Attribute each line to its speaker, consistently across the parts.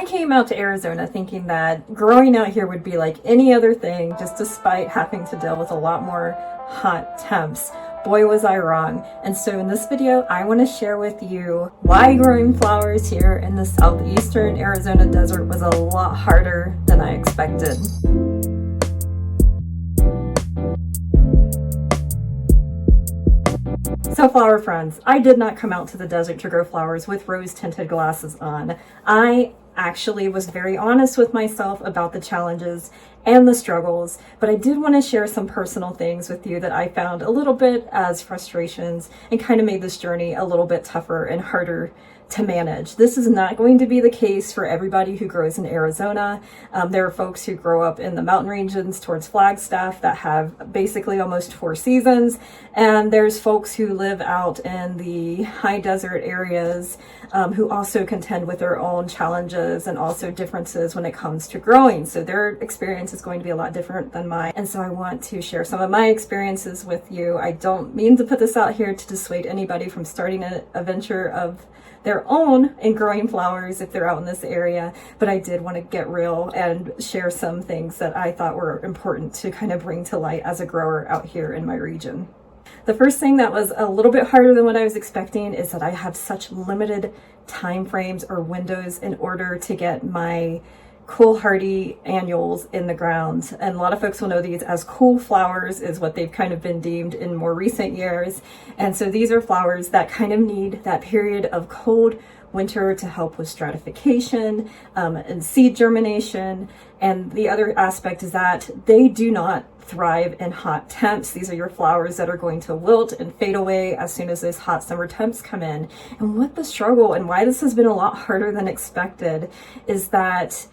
Speaker 1: I came out to Arizona thinking that growing out here would be like any other thing, just despite having to deal with a lot more hot temps. Boy, was I wrong. And so in this video, I want to share with you why growing flowers here in the southeastern Arizona desert was a lot harder than I expected. So flower friends, I did not come out to the desert to grow flowers with rose-tinted glasses on. I actually was very honest with myself about the challenges and the struggles, but I did want to share some personal things with you that I found a little bit as frustrations and kind of made this journey a little bit tougher and harder to manage. This is not going to be the case for everybody who grows in Arizona. There are folks who grow up in the mountain regions towards Flagstaff that have basically almost 4 seasons. And there's folks who live out in the high desert areas who also contend with their own challenges and also differences when it comes to growing. So their experience is going to be a lot different than mine. And so I want to share some of my experiences with you. I don't mean to put this out here to dissuade anybody from starting a venture of their own in growing flowers if they're out in this area, but I did want to get real and share some things that I thought were important to kind of bring to light as a grower out here in my region. The first thing that was a little bit harder than what I was expecting is that I have such limited time frames or windows in order to get my cool hardy annuals in the ground. And a lot of folks will know these as cool flowers is what they've kind of been deemed in more recent years. And so these are flowers that kind of need that period of cold winter to help with stratification and seed germination. And the other aspect is that they do not thrive in hot temps. These are your flowers that are going to wilt and fade away as soon as those hot summer temps come in. And what the struggle and why this has been a lot harder than expected is that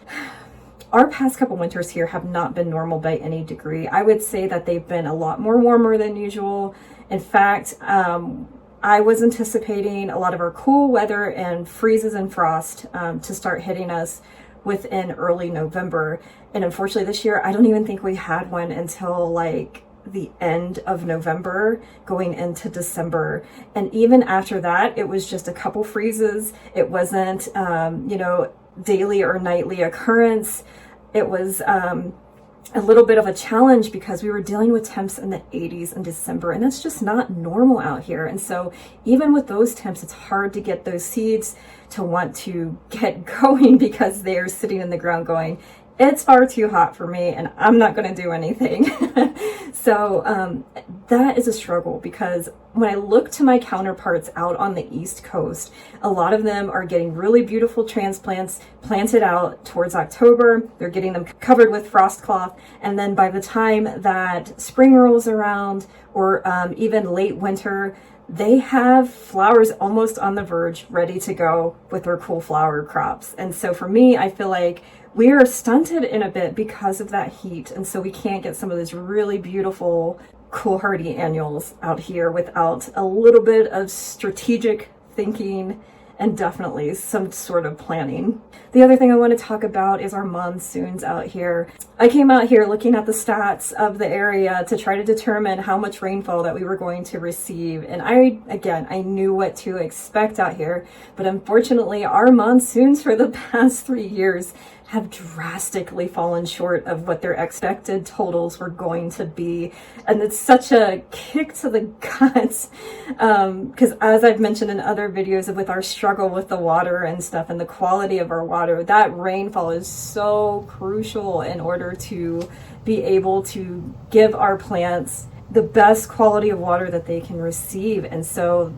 Speaker 1: our past couple winters here have not been normal by any degree. I would say that they've been a lot more warmer than usual. In fact, I was anticipating a lot of our cool weather and freezes and frost to start hitting us within early November. And unfortunately this year, I don't even think we had one until like the end of November going into December. And even after that, it was just a couple freezes. It wasn't, daily or nightly occurrence. It was a little bit of a challenge because we were dealing with temps in the 80s in December, and that's just not normal out here. And so even with those temps, it's hard to get those seeds to want to get going because they're sitting in the ground going, it's far too hot for me and I'm not going to do anything. So that is a struggle because when I look to my counterparts out on the East Coast, a lot of them are getting really beautiful transplants planted out towards October. They're getting them covered with frost cloth. And then by the time that spring rolls around or even late winter, they have flowers almost on the verge, ready to go with their cool flower crops. And so for me, I feel like we are stunted in a bit because of that heat. And so we can't get some of those really beautiful, cool hardy annuals out here without a little bit of strategic thinking and definitely some sort of planning. The other thing I want to talk about is our monsoons out here. I came out here looking at the stats of the area to try to determine how much rainfall that we were going to receive. And I knew what to expect out here, but unfortunately our monsoons for the past 3 years have drastically fallen short of what their expected totals were going to be. And it's such a kick to the guts because as I've mentioned in other videos with our struggle with the water and stuff and the quality of our water, that rainfall is so crucial in order to be able to give our plants the best quality of water that they can receive. And so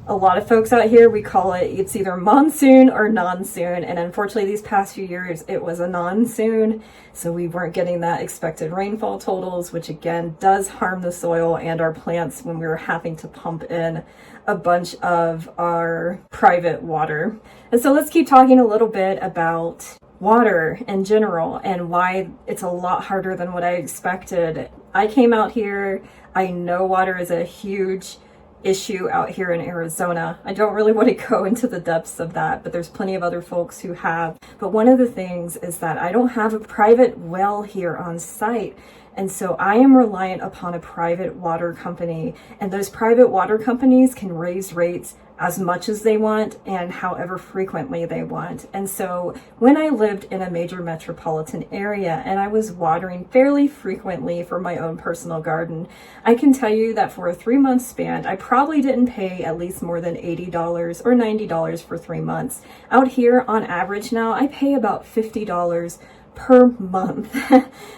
Speaker 1: a lot of folks out here, we call it's either monsoon or non-soon. And unfortunately, these past few years, it was a non-soon. So we weren't getting that expected rainfall totals, which again does harm the soil and our plants when we were having to pump in a bunch of our private water. And so let's keep talking a little bit about water in general and why it's a lot harder than what I expected. I came out here, I know water is a huge issue out here in Arizona. I don't really want to go into the depths of that, but there's plenty of other folks who have. But one of the things is that I don't have a private well here on site. And so I am reliant upon a private water company, and those private water companies can raise rates as much as they want and however frequently they want. And so when I lived in a major metropolitan area and I was watering fairly frequently for my own personal garden, I can tell you that for a 3-month span, I probably didn't pay at least more than $80 or $90 for 3 months. Out here on average now, I pay about $50 per month.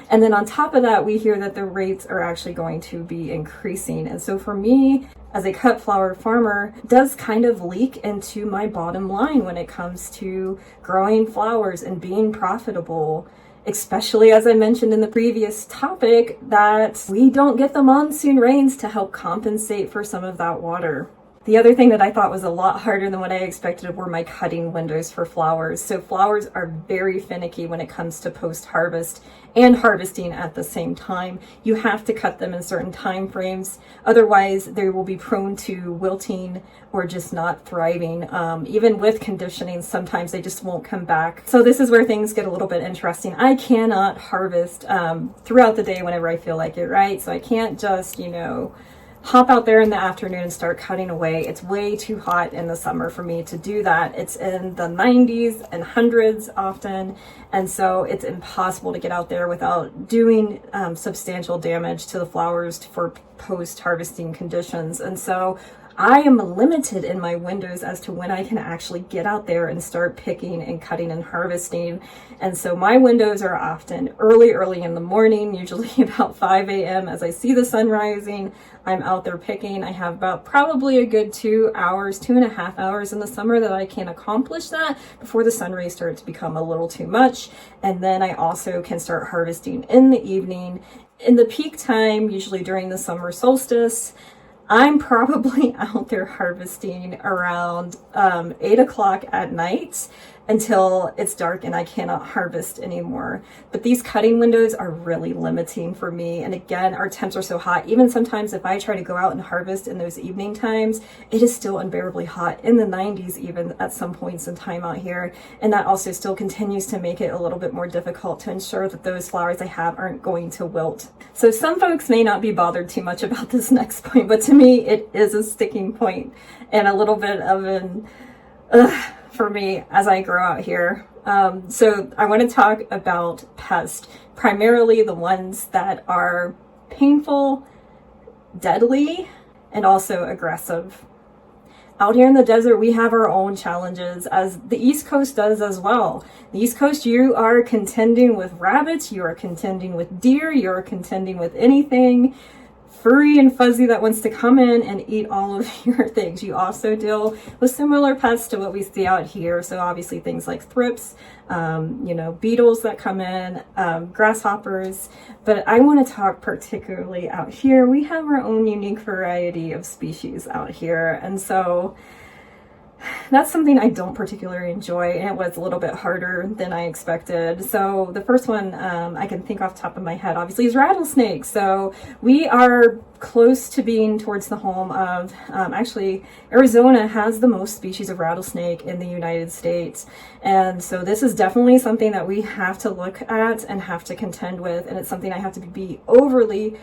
Speaker 1: And then on top of that, we hear that the rates are actually going to be increasing. And so for me, as a cut flower farmer, it does kind of leak into my bottom line when it comes to growing flowers and being profitable. Especially as I mentioned in the previous topic, that we don't get the monsoon rains to help compensate for some of that water. The other thing that I thought was a lot harder than what I expected were my cutting windows for flowers. So flowers are very finicky when it comes to post-harvest and harvesting at the same time. You have to cut them in certain time frames. Otherwise, they will be prone to wilting or just not thriving. Even with conditioning, sometimes they just won't come back. So this is where things get a little bit interesting. I cannot harvest throughout the day whenever I feel like it, right? So I can't just, hop out there in the afternoon and start cutting away. It's way too hot in the summer for me to do that. It's in the 90s and hundreds often, and so it's impossible to get out there without doing substantial damage to the flowers for post-harvesting conditions. And so I am limited in my windows as to when I can actually get out there and start picking and cutting and harvesting. And so my windows are often early in the morning, usually about 5 a.m. As I see the sun rising, I'm out there picking. I have about probably a good 2 hours, 2.5 hours in the summer that I can accomplish that before the sun rays start to become a little too much. And then I also can start harvesting in the evening. In the peak time, usually during the summer solstice, I'm probably out there harvesting around 8 o'clock at night until it's dark and I cannot harvest anymore. But these cutting windows are really limiting for me. And again, our temps are so hot. Even sometimes if I try to go out and harvest in those evening times, it is still unbearably hot, in the 90s even at some points in time out here. And that also still continues to make it a little bit more difficult to ensure that those flowers I have aren't going to wilt. So some folks may not be bothered too much about this next point, but to me, it is a sticking point and a little bit of an for me as I grow out here. So I want to talk about pests, primarily the ones that are painful, deadly, and also aggressive. Out here in the desert, we have our own challenges, as the East Coast does as well. The East Coast, you are contending with rabbits, you are contending with deer, you are contending with anything furry and fuzzy that wants to come in and eat all of your things. You also deal with similar pests to what we see out here. So obviously things like thrips, beetles that come in, grasshoppers. But I want to talk particularly out here. We have our own unique variety of species out here. And so that's something I don't particularly enjoy, and it was a little bit harder than I expected. So the first one I can think off the top of my head, obviously, is rattlesnakes. So we are close to being towards the home of, actually, Arizona has the most species of rattlesnake in the United States. And so this is definitely something that we have to look at and have to contend with, and it's something I have to be overly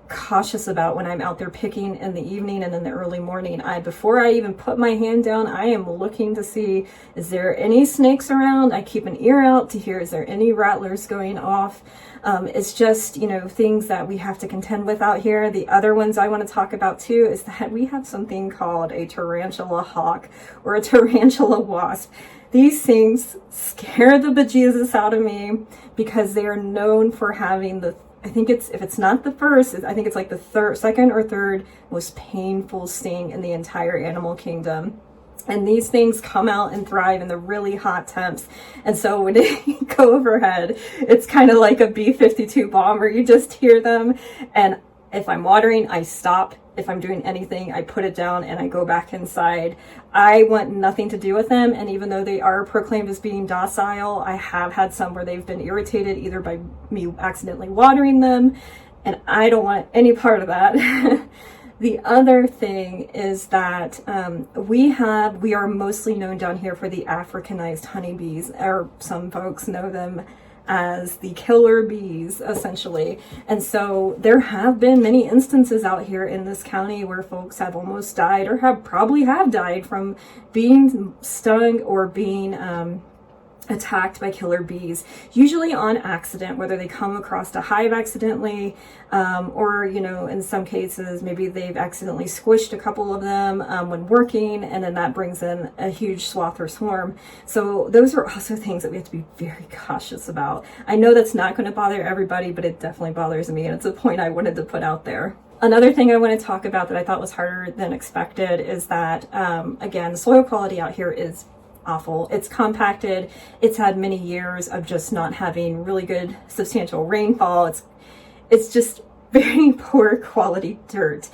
Speaker 1: cautious about when I'm out there picking in the evening and in the early morning. Before I even put my hand down, I am looking to see, is there any snakes around? I keep an ear out to hear, is there any rattlers going off? It's just, things that we have to contend with out here. The other ones I want to talk about too is that we have something called a tarantula hawk or a tarantula wasp. These things scare the bejesus out of me because they are known for having I think if it's not the first, I think it's like the second or third most painful sting in the entire animal kingdom. And these things come out and thrive in the really hot temps. And so when they go overhead, it's kind of like a B-52 bomber. You just hear them. And if I'm watering, I stop. If I'm doing anything, I put it down and I go back inside. I want nothing to do with them. And even though they are proclaimed as being docile, I have had some where they've been irritated either by me accidentally watering them. And I don't want any part of that. The other thing is that we are mostly known down here for the Africanized honeybees, or some folks know them as the killer bees, essentially. And so there have been many instances out here in this county where folks have almost died, or probably have died from being stung or being attacked by killer bees, usually on accident, whether they come across a hive accidentally, or, you know, in some cases, maybe they've accidentally squished a couple of them when working, and then that brings in a huge swath or swarm. So those are also things that we have to be very cautious about. I know that's not going to bother everybody, but it definitely bothers me, and it's a point I wanted to put out there. Another thing I want to talk about that I thought was harder than expected is that, again, soil quality out here is awful. It's compacted. It's had many years of just not having really good substantial rainfall. It's just very poor quality dirt.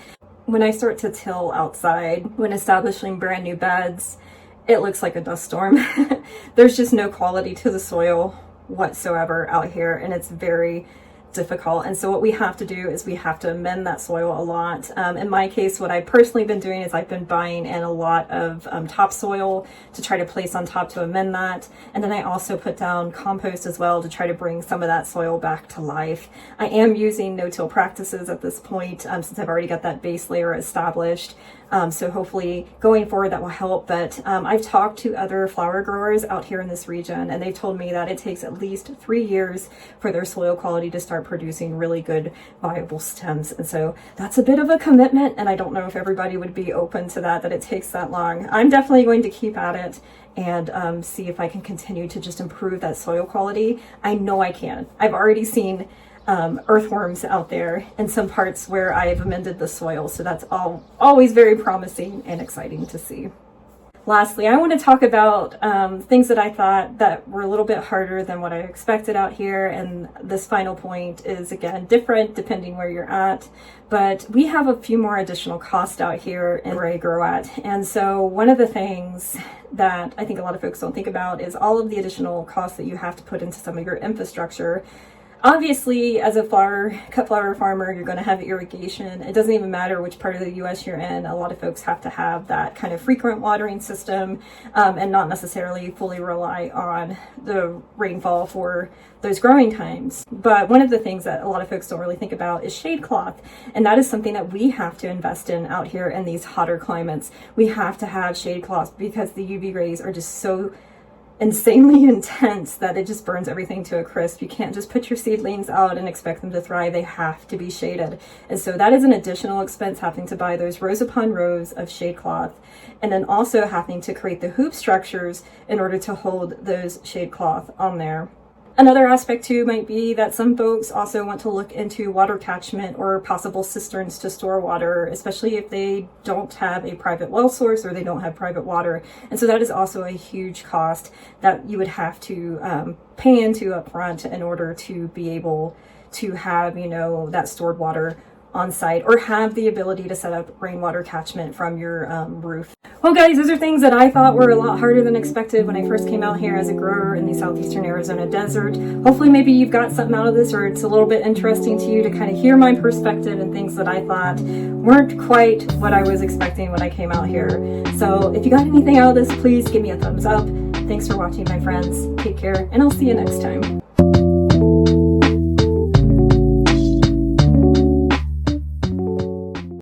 Speaker 1: When I start to till outside, when establishing brand new beds, it looks like a dust storm. There's just no quality to the soil whatsoever out here, and it's very difficult. And so what we have to do is we have to amend that soil a lot. In my case, what I've personally been doing is I've been buying in a lot of topsoil to try to place on top to amend that. And then I also put down compost as well to try to bring some of that soil back to life. I am using no-till practices at this point, since I've already got that base layer established. So hopefully going forward that will help. But I've talked to other flower growers out here in this region, and they've told me that it takes at least 3 years for their soil quality to start producing really good viable stems. And so that's a bit of a commitment, and I don't know if everybody would be open to that it takes that long. I'm definitely going to keep at it and see if I can continue to just improve that soil quality. I know I can. I've already seen earthworms out there in some parts where I've amended the soil, so that's always very promising and exciting to see. Lastly, I want to talk about things that I thought that were a little bit harder than what I expected out here, and this final point is again different depending where you're at, but we have a few more additional costs out here in where I grow at. And so one of the things that I think a lot of folks don't think about is all of the additional costs that you have to put into some of your infrastructure. Obviously, as a cut flower farmer, you're going to have irrigation. It doesn't even matter which part of the US you're in. A lot of folks have to have that kind of frequent watering system and not necessarily fully rely on the rainfall for those growing times. But one of the things that a lot of folks don't really think about is shade cloth. And that is something that we have to invest in out here in these hotter climates. We have to have shade cloth because the UV rays are just so insanely intense that it just burns everything to a crisp. You can't just put your seedlings out and expect them to thrive. They have to be shaded. And so that is an additional expense, having to buy those rows upon rows of shade cloth, and then also having to create the hoop structures in order to hold those shade cloth on there. Another aspect too might be that some folks also want to look into water catchment or possible cisterns to store water, especially if they don't have a private well source or they don't have private water. And so that is also a huge cost that you would have to pay into up front in order to be able to have, you know, that stored water on site, or have the ability to set up rainwater catchment from your roof. Well guys, those are things that I thought were a lot harder than expected when I first came out here as a grower in the southeastern Arizona desert. Hopefully maybe you've got something out of this, or it's a little bit interesting to you to kind of hear my perspective and things that I thought weren't quite what I was expecting when I came out here. So if you got anything out of this, please give me a thumbs up. Thanks for watching, my friends. Take care, and I'll see you next time.